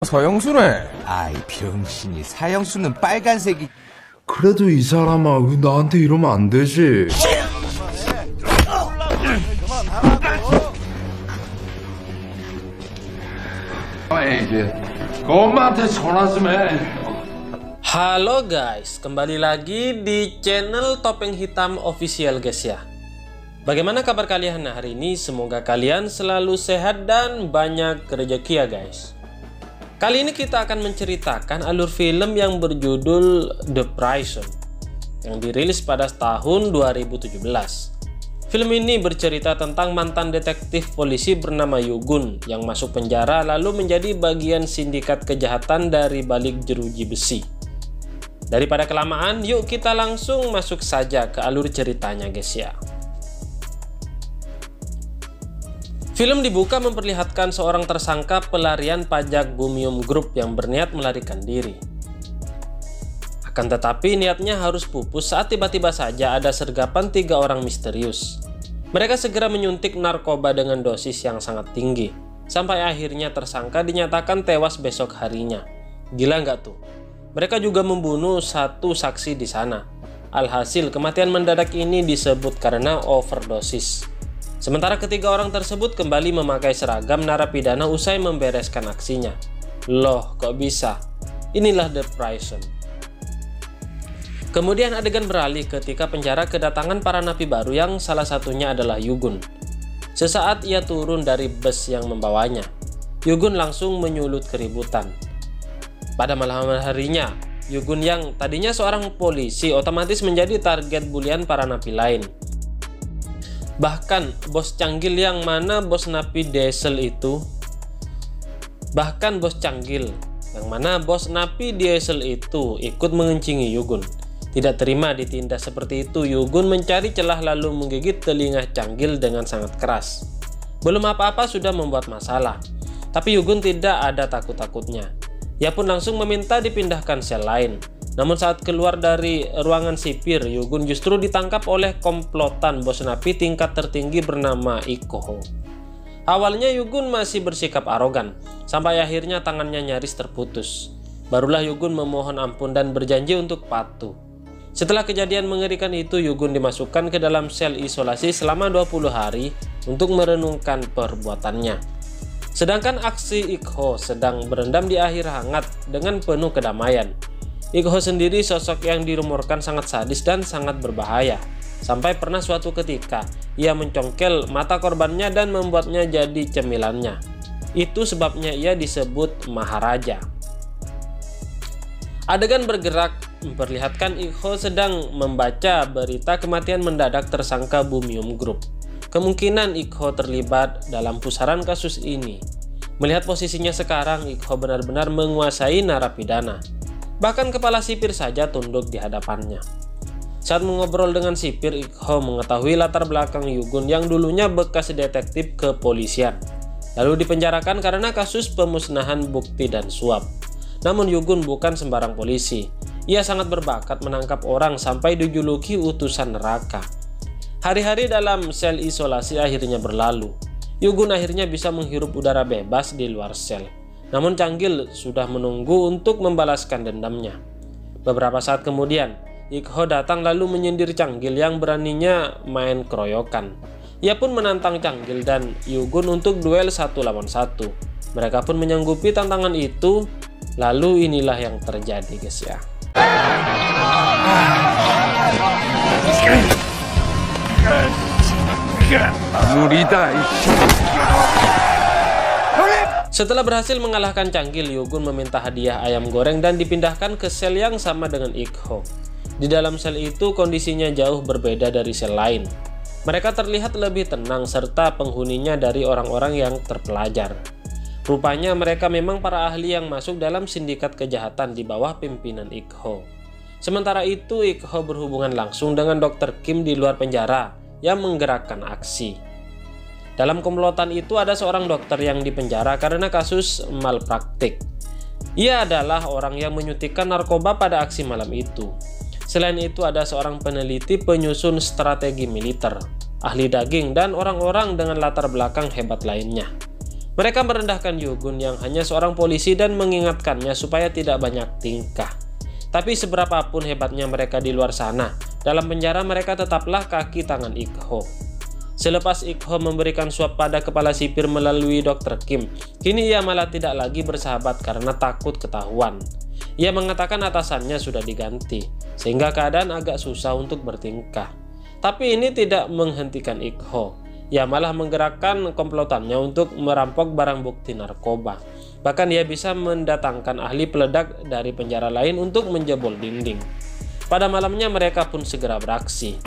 서영수네. 아이 병신이 사형수는 빨간색이. 그래도 이 사람아, 왜 나한테 이러면 안 되지? 엄마한테 전화 좀 해. Halo guys, kembali lagi di channel Topeng Hitam Official guys ya. Bagaimana kabar kalian hari ini? Semoga kalian selalu sehat dan banyak rezeki ya guys. Kali ini kita akan menceritakan alur film yang berjudul The Prison yang dirilis pada tahun 2017. Film ini bercerita tentang mantan detektif polisi bernama Yugun yang masuk penjara lalu menjadi bagian sindikat kejahatan dari balik jeruji besi. Daripada kelamaan, yuk kita langsung masuk saja ke alur ceritanya guys ya. Film dibuka memperlihatkan seorang tersangka pelarian pajak Bumium Group yang berniat melarikan diri. Akan tetapi niatnya harus pupus saat tiba-tiba saja ada sergapan 3 orang misterius. Mereka segera menyuntik narkoba dengan dosis yang sangat tinggi, sampai akhirnya tersangka dinyatakan tewas besok harinya. Gila nggak tuh? Mereka juga membunuh 1 saksi di sana. Alhasil kematian mendadak ini disebut karena overdosis. Sementara ketiga orang tersebut kembali memakai seragam narapidana usai membereskan aksinya. Loh, kok bisa? Inilah The Prison. Kemudian adegan beralih ketika penjara kedatangan para napi baru yang salah satunya adalah Yugun. Sesaat ia turun dari bus yang membawanya, Yugun langsung menyulut keributan. Pada malam harinya, Yugun yang tadinya seorang polisi otomatis menjadi target bulian para napi lain. Bahkan bos canggil yang mana bos napi diesel itu ikut mengencingi Yugun. Tidak terima ditindas seperti itu, Yugun mencari celah lalu menggigit telinga canggil dengan sangat keras. Belum apa-apa sudah membuat masalah, tapi Yugun tidak ada takut-takutnya. Ia pun langsung meminta dipindahkan sel lain. Namun saat keluar dari ruangan sipir, Yugun justru ditangkap oleh komplotan bos napi tingkat tertinggi bernama Iko. Awalnya Yugun masih bersikap arogan, sampai akhirnya tangannya nyaris terputus. Barulah Yugun memohon ampun dan berjanji untuk patuh. Setelah kejadian mengerikan itu, Yugun dimasukkan ke dalam sel isolasi selama 20 hari untuk merenungkan perbuatannya. Sedangkan aksi Iko sedang berendam di akhir hangat dengan penuh kedamaian. Iko sendiri sosok yang dirumorkan sangat sadis dan sangat berbahaya. Sampai pernah suatu ketika ia mencongkel mata korbannya dan membuatnya jadi cemilannya. Itu sebabnya ia disebut Maharaja. Adegan bergerak memperlihatkan Iko sedang membaca berita kematian mendadak tersangka Bumium Group. Kemungkinan Iko terlibat dalam pusaran kasus ini. Melihat posisinya sekarang, Iko benar-benar menguasai narapidana. Bahkan kepala sipir saja tunduk di hadapannya. Saat mengobrol dengan sipir, Iko mengetahui latar belakang Yugun yang dulunya bekas detektif kepolisian, lalu dipenjarakan karena kasus pemusnahan bukti dan suap. Namun Yugun bukan sembarang polisi. Ia sangat berbakat menangkap orang sampai dijuluki utusan neraka. Hari-hari dalam sel isolasi akhirnya berlalu. Yugun akhirnya bisa menghirup udara bebas di luar sel. Namun Canggil sudah menunggu untuk membalaskan dendamnya. Beberapa saat kemudian, Iko datang lalu menyindir Canggil yang beraninya main keroyokan. Ia pun menantang Canggil dan Yugun untuk duel 1 lawan 1. Mereka pun menyanggupi tantangan itu. Lalu inilah yang terjadi guys ya. Setelah berhasil mengalahkan Canggil, Yugun meminta hadiah ayam goreng dan dipindahkan ke sel yang sama dengan Iko. Di dalam sel itu kondisinya jauh berbeda dari sel lain. Mereka terlihat lebih tenang serta penghuninya dari orang-orang yang terpelajar. Rupanya mereka memang para ahli yang masuk dalam sindikat kejahatan di bawah pimpinan Iko. Sementara itu Iko berhubungan langsung dengan Dr. Kim di luar penjara yang menggerakkan aksi. Dalam komplotan itu ada seorang dokter yang dipenjara karena kasus malpraktik. Ia adalah orang yang menyuntikkan narkoba pada aksi malam itu. Selain itu ada seorang peneliti penyusun strategi militer, ahli daging, dan orang-orang dengan latar belakang hebat lainnya. Mereka merendahkan Yugun yang hanya seorang polisi dan mengingatkannya supaya tidak banyak tingkah. Tapi seberapapun hebatnya mereka di luar sana, dalam penjara mereka tetaplah kaki tangan Ik-ho. Selepas Ik-ho memberikan suap pada kepala sipir melalui Dr. Kim, kini ia malah tidak lagi bersahabat karena takut ketahuan. Ia mengatakan atasannya sudah diganti, sehingga keadaan agak susah untuk bertingkah. Tapi ini tidak menghentikan Ik-ho. Ia malah menggerakkan komplotannya untuk merampok barang bukti narkoba. Bahkan ia bisa mendatangkan ahli peledak dari penjara lain untuk menjebol dinding. Pada malamnya mereka pun segera beraksi.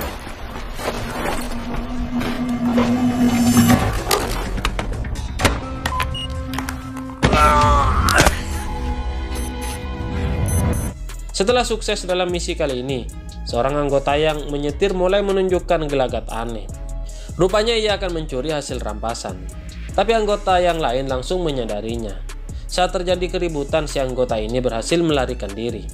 Setelah sukses dalam misi kali ini, seorang anggota yang menyetir mulai menunjukkan gelagat aneh. Rupanya ia akan mencuri hasil rampasan, tapi anggota yang lain langsung menyadarinya. Saat terjadi keributan, si anggota ini berhasil melarikan diri.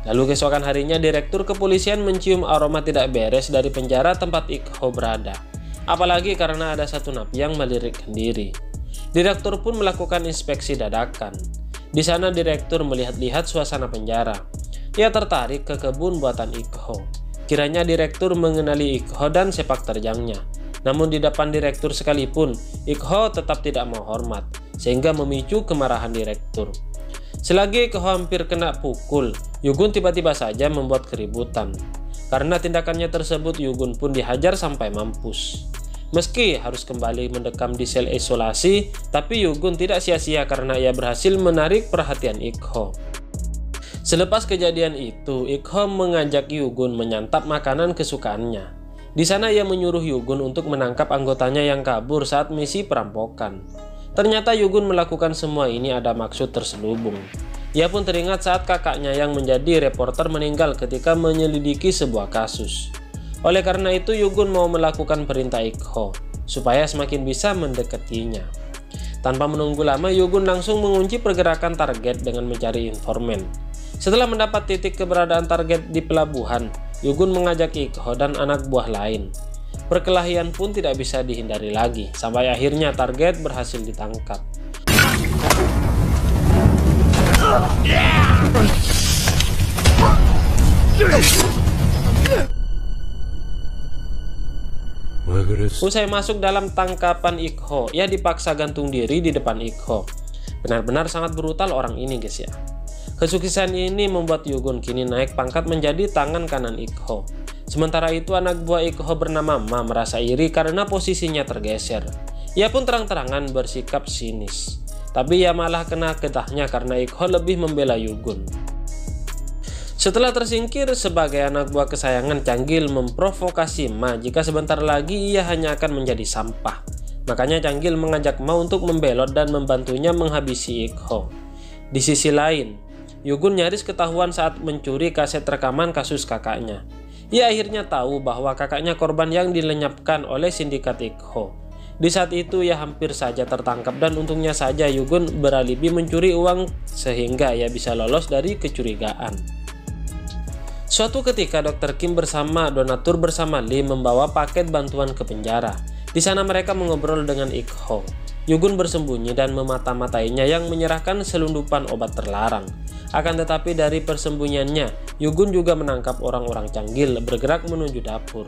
Lalu keesokan harinya, direktur kepolisian mencium aroma tidak beres dari penjara tempat Ik-ho berada. Apalagi karena ada satu napi yang melarikan diri. Direktur pun melakukan inspeksi dadakan. Di sana direktur melihat-lihat suasana penjara. Ia tertarik ke kebun buatan Ik-ho. Kiranya direktur mengenali Ik-ho dan sepak terjangnya. Namun di depan direktur sekalipun, Ik-ho tetap tidak mau hormat, sehingga memicu kemarahan direktur. Selagi Ik-ho hampir kena pukul, Yugun tiba-tiba saja membuat keributan. Karena tindakannya tersebut, Yugun pun dihajar sampai mampus. Meski harus kembali mendekam di sel isolasi, tapi Yugun tidak sia-sia karena ia berhasil menarik perhatian Ik-ho. Selepas kejadian itu, Ik-ho mengajak Yugun menyantap makanan kesukaannya. Di sana ia menyuruh Yugun untuk menangkap anggotanya yang kabur saat misi perampokan. Ternyata Yugun melakukan semua ini ada maksud terselubung. Ia pun teringat saat kakaknya yang menjadi reporter meninggal ketika menyelidiki sebuah kasus. Oleh karena itu Yugun mau melakukan perintah Ik-ho supaya semakin bisa mendekatinya. Tanpa menunggu lama, Yugun langsung mengunci pergerakan target dengan mencari informan. Setelah mendapat titik keberadaan target di pelabuhan, Yugun mengajak Ik-ho dan anak buah lain. Perkelahian pun tidak bisa dihindari lagi, sampai akhirnya target berhasil ditangkap. Usai masuk dalam tangkapan Ik-ho, ia dipaksa gantung diri di depan Ik-ho. Benar-benar sangat brutal orang ini, guys ya. Kesuksesan ini membuat Yugun kini naik pangkat menjadi tangan kanan Ik-ho. Sementara itu anak buah Ik-ho bernama Ma merasa iri karena posisinya tergeser. Ia pun terang-terangan bersikap sinis. Tapi ia malah kena getahnya karena Ik-ho lebih membela Yugun. Setelah tersingkir sebagai anak buah kesayangan, Changgil memprovokasi Ma jika sebentar lagi ia hanya akan menjadi sampah. Makanya Changgil mengajak Ma untuk membelot dan membantunya menghabisi Ik-ho. Di sisi lain, Yugun nyaris ketahuan saat mencuri kaset rekaman kasus kakaknya. Ia akhirnya tahu bahwa kakaknya korban yang dilenyapkan oleh sindikat Ik-ho. Di saat itu ia hampir saja tertangkap dan untungnya saja Yugun beralibi mencuri uang sehingga ia bisa lolos dari kecurigaan. Suatu ketika Dr. Kim bersama donatur bersama Lee membawa paket bantuan ke penjara. Di sana mereka mengobrol dengan Ik-ho. Yugun bersembunyi dan memata-matainya yang menyerahkan selundupan obat terlarang. Akan tetapi dari persembunyiannya, Yugun juga menangkap orang-orang Changgil bergerak menuju dapur.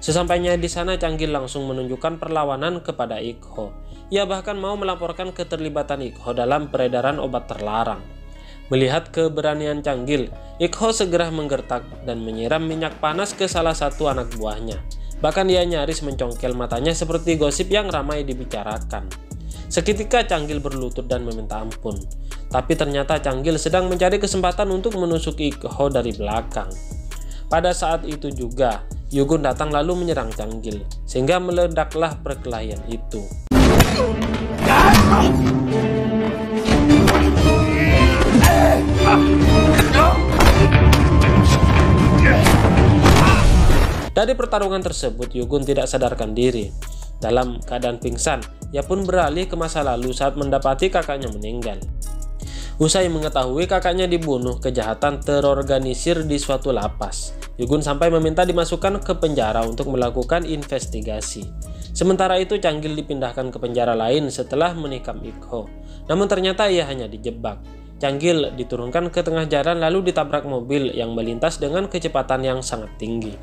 Sesampainya di sana, Changgil langsung menunjukkan perlawanan kepada Ik-ho. Ia bahkan mau melaporkan keterlibatan Ik-ho dalam peredaran obat terlarang. Melihat keberanian Changgil, Ik-ho segera menggertak dan menyiram minyak panas ke salah satu anak buahnya. Bahkan ia nyaris mencongkel matanya seperti gosip yang ramai dibicarakan. Seketika Changgil berlutut dan meminta ampun. Tapi ternyata Changgil sedang mencari kesempatan untuk menusuk Ik-ho dari belakang. Pada saat itu juga, Yugun datang lalu menyerang Changgil, sehingga meledaklah perkelahian itu. Dari pertarungan tersebut, Yugun tidak sadarkan diri. Dalam keadaan pingsan, ia pun beralih ke masa lalu saat mendapati kakaknya meninggal. Usai mengetahui kakaknya dibunuh, kejahatan terorganisir di suatu lapas. Yugun sampai meminta dimasukkan ke penjara untuk melakukan investigasi. Sementara itu Changgil dipindahkan ke penjara lain setelah menikam Ik-ho. Namun ternyata ia hanya dijebak. Changgil diturunkan ke tengah jalan lalu ditabrak mobil yang melintas dengan kecepatan yang sangat tinggi.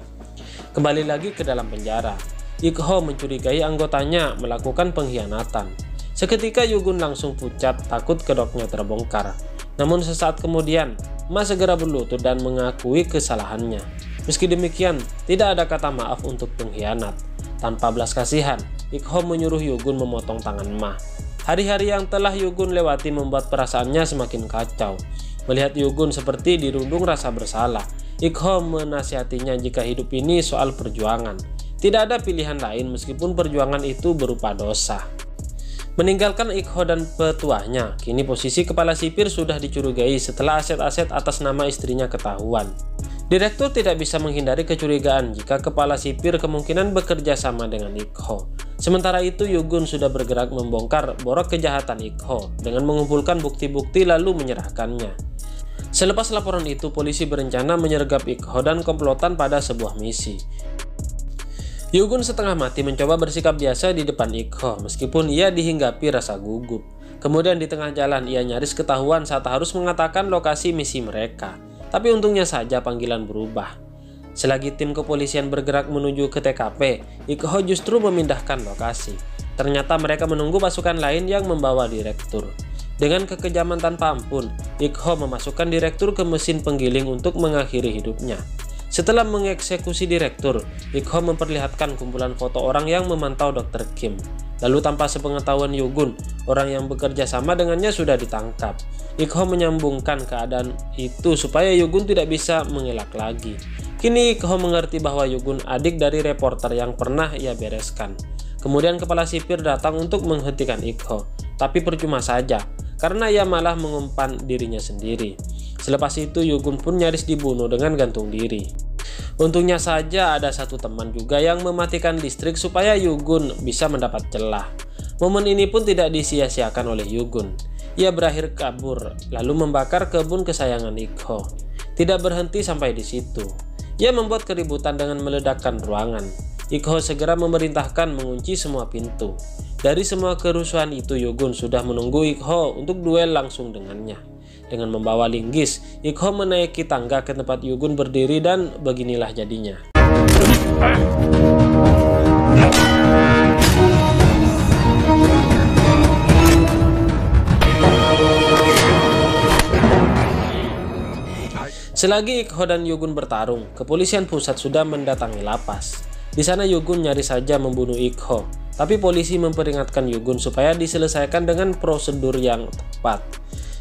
Kembali lagi ke dalam penjara. Ik-ho mencurigai anggotanya melakukan pengkhianatan. Seketika Yugun langsung pucat takut kedoknya terbongkar. Namun sesaat kemudian, Ma segera berlutut dan mengakui kesalahannya. Meski demikian, tidak ada kata maaf untuk pengkhianat. Tanpa belas kasihan, Ik-ho menyuruh Yugun memotong tangan Ma. Hari-hari yang telah Yugun lewati membuat perasaannya semakin kacau. Melihat Yugun seperti dirundung rasa bersalah, Ik-ho menasihatinya jika hidup ini soal perjuangan. Tidak ada pilihan lain meskipun perjuangan itu berupa dosa. Meninggalkan Ik-ho dan petuahnya, kini posisi kepala sipir sudah dicurigai setelah aset-aset atas nama istrinya ketahuan. Direktur tidak bisa menghindari kecurigaan jika kepala sipir kemungkinan bekerja sama dengan Ik-ho. Sementara itu Yugun sudah bergerak membongkar borok kejahatan Ik-ho dengan mengumpulkan bukti-bukti lalu menyerahkannya. Selepas laporan itu, polisi berencana menyergap Ik-ho dan komplotan pada sebuah misi. Yugun setengah mati mencoba bersikap biasa di depan Ik-ho meskipun ia dihinggapi rasa gugup. Kemudian di tengah jalan ia nyaris ketahuan saat harus mengatakan lokasi misi mereka. Tapi untungnya saja panggilan berubah. Selagi tim kepolisian bergerak menuju ke TKP, Ik-ho justru memindahkan lokasi. Ternyata mereka menunggu pasukan lain yang membawa direktur. Dengan kekejaman tanpa ampun, Ik-ho memasukkan direktur ke mesin penggiling untuk mengakhiri hidupnya. Setelah mengeksekusi direktur, Ik-ho memperlihatkan kumpulan foto orang yang memantau Dr. Kim. Lalu tanpa sepengetahuan Yugun, orang yang bekerja sama dengannya sudah ditangkap. Ik-ho menyambungkan keadaan itu supaya Yugun tidak bisa mengelak lagi. Kini Ik-ho mengerti bahwa Yugun adik dari reporter yang pernah ia bereskan. Kemudian kepala sipir datang untuk menghentikan Ik-ho, tapi percuma saja, karena ia malah mengumpan dirinya sendiri. Selepas itu Yugun pun nyaris dibunuh dengan gantung diri. Untungnya saja ada satu teman juga yang mematikan listrik supaya Yugun bisa mendapat celah. Momen ini pun tidak disia-siakan oleh Yugun. Ia berakhir kabur lalu membakar kebun kesayangan Ik-ho. Tidak berhenti sampai di situ. Ia membuat keributan dengan meledakkan ruangan. Ik-ho segera memerintahkan mengunci semua pintu. Dari semua kerusuhan itu Yugun sudah menunggu Ik-ho untuk duel langsung dengannya. Dengan membawa linggis, Ik-ho menaiki tangga ke tempat Yugun berdiri dan beginilah jadinya. Selagi Ik-ho dan Yugun bertarung, kepolisian pusat sudah mendatangi lapas. Di sana Yugun nyaris saja membunuh Ik-ho, tapi polisi memperingatkan Yugun supaya diselesaikan dengan prosedur yang tepat.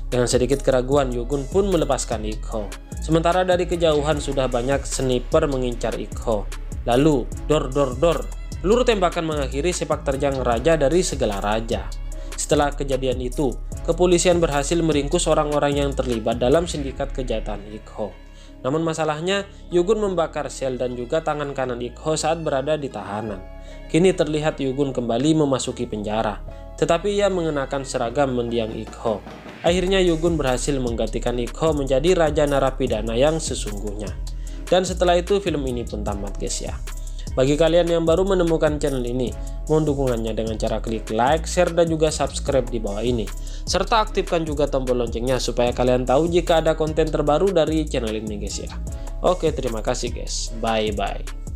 Dengan sedikit keraguan, Yugun pun melepaskan Ik-ho. Sementara dari kejauhan sudah banyak sniper mengincar Ik-ho. Lalu, dor. Peluru tembakan mengakhiri sepak terjang raja dari segala raja. Setelah kejadian itu, kepolisian berhasil meringkus orang-orang yang terlibat dalam sindikat kejahatan Ik-ho. Namun masalahnya, Yugun membakar sel dan juga tangan kanan Ik-ho saat berada di tahanan. Kini terlihat Yugun kembali memasuki penjara, tetapi ia mengenakan seragam mendiang Ik-ho. Akhirnya Yugun berhasil menggantikan Ik-ho menjadi raja narapidana yang sesungguhnya. Dan setelah itu film ini pun tamat guys ya. Bagi kalian yang baru menemukan channel ini, mohon dukungannya dengan cara klik like, share, dan juga subscribe di bawah ini. Serta aktifkan juga tombol loncengnya supaya kalian tahu jika ada konten terbaru dari channel ini guys ya. Oke, terima kasih guys. Bye-bye.